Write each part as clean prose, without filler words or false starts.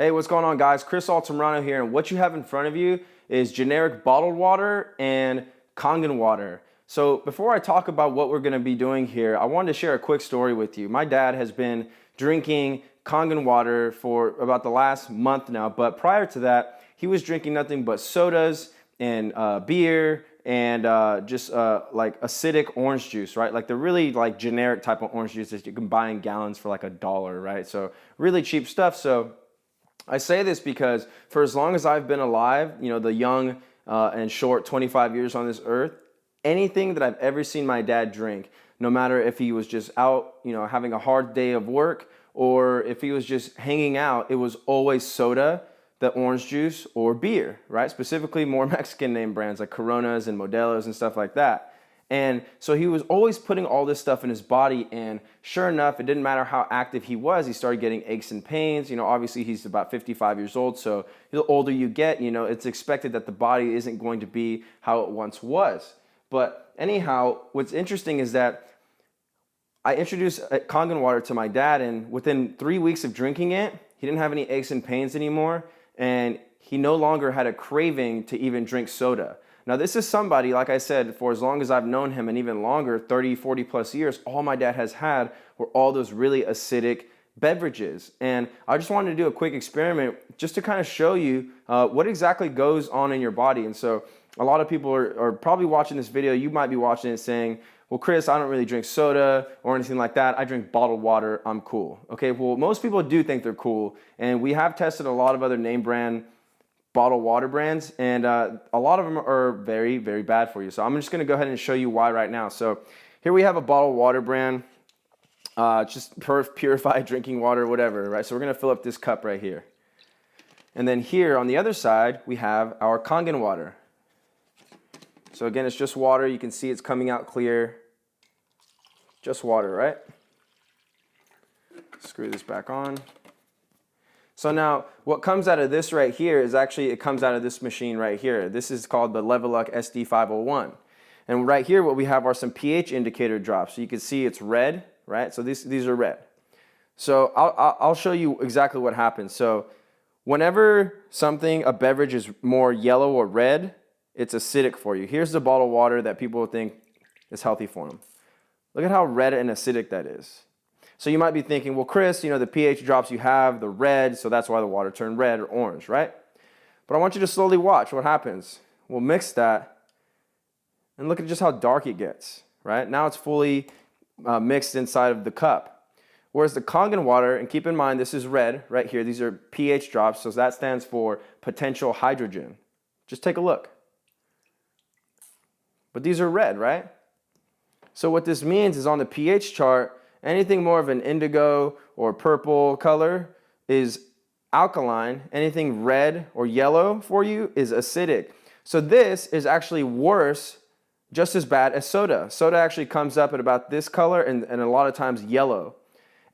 Hey, what's going on, guys? Chris Altamirano here, and what you have in front of you is generic bottled water and Kangen water. So before I talk about what we're going to be doing here, I wanted to share a quick story with you. My dad has been drinking Kangen water for about the last month now, but prior to that, he was drinking nothing but sodas and beer and just like acidic orange juice, right? Like the really like generic type of orange juice that you can buy in gallons for like $1, right? So really cheap stuff. So I say this because for as long as I've been alive, you know, the young and short 25 years on this earth, anything that I've ever seen my dad drink, no matter if he was just out, you know, having a hard day of work or if he was just hanging out, it was always soda, the orange juice, or beer, right? Specifically more Mexican name brands like Coronas and Modelos and stuff like that. And so he was always putting all this stuff in his body, and sure enough, it didn't matter how active he was, he started getting aches and pains. You know, obviously he's about 55 years old, so the older you get, you know, it's expected that the body isn't going to be how it once was. But anyhow, what's interesting is that I introduced Kangen water to my dad, and within 3 weeks of drinking it, he didn't have any aches and pains anymore, and he no longer had a craving to even drink soda. Now, this is somebody, like I said, for as long as I've known him and even longer, 30, 40 plus years, all my dad has had were all those really acidic beverages. And I just wanted to do a quick experiment just to kind of show you what exactly goes on in your body. And so a lot of people are probably watching this video. You might be watching it saying, well, Chris, I don't really drink soda or anything like that. I drink bottled water. I'm cool. Okay, well, most people do think they're cool. And we have tested a lot of other name brand bottled water brands, and a lot of them are very, very bad for you. So I'm just going to go ahead and show you why right now. So here we have a bottled water brand, just purified drinking water, whatever, right? So we're going to fill up this cup right here. And then here on the other side, we have our Kangen water. So again, it's just water. You can see it's coming out clear. Just water, right? Screw this back on. So now what comes out of this right here is actually, it comes out of this machine right here. This is called the Leveluck SD501. And right here what we have are some pH indicator drops. So you can see it's red, right? So these are red. So I'll show you exactly what happens. So whenever a beverage is more yellow or red, it's acidic for you. Here's the bottled water that people think is healthy for them. Look at how red and acidic that is. So you might be thinking, well, Chris, you know, the pH drops you have, the red, so that's why the water turned red or orange, right? But I want you to slowly watch what happens. We'll mix that, and look at just how dark it gets, right? Now it's fully mixed inside of the cup. Whereas the Kangen water, and keep in mind this is red right here, these are pH drops, so that stands for potential hydrogen. Just take a look. But these are red, right? So what this means is on the pH chart, anything more of an indigo or purple color is alkaline. Anything red or yellow for you is acidic. So this is actually worse, just as bad as soda. Soda actually comes up at about this color and a lot of times yellow.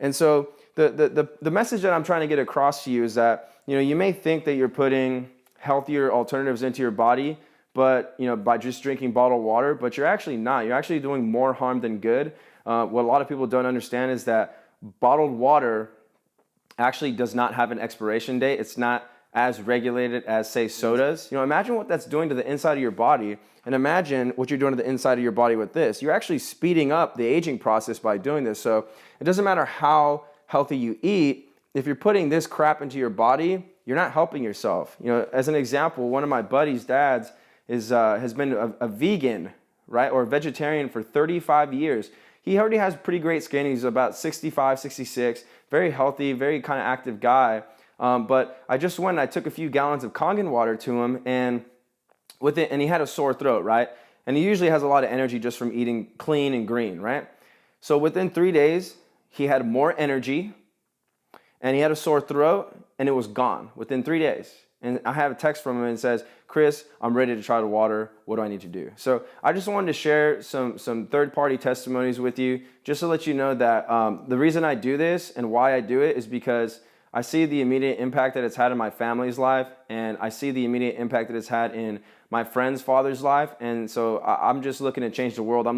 And so the message that I'm trying to get across to you is that, you know, you may think that you're putting healthier alternatives into your body, but, you know, by just drinking bottled water, but you're actually not. You're actually doing more harm than good. What a lot of people don't understand is that bottled water actually does not have an expiration date. It's not as regulated as, say, sodas. You know, imagine what that's doing to the inside of your body, and imagine what you're doing to the inside of your body with this. You're actually speeding up the aging process by doing this. So it doesn't matter how healthy you eat. If you're putting this crap into your body, you're not helping yourself. You know, as an example, one of my buddy's dads has been a vegan, right, or a vegetarian for 35 years. He already has pretty great skin. He's about 65, 66, very healthy, very kind of active guy. But I just went and I took a few gallons of Kangen water to him, and he had a sore throat, right? And he usually has a lot of energy just from eating clean and green, right? So within 3 days, he had more energy, and he had a sore throat, and it was gone within 3 days. And I have a text from him and it says, Chris, I'm ready to try the water. What do I need to do? So I just wanted to share some third-party testimonies with you just to let you know that the reason I do this and why I do it is because I see the immediate impact that it's had in my family's life, and I see the immediate impact that it's had in my friend's father's life. And so I'm just looking to change the world.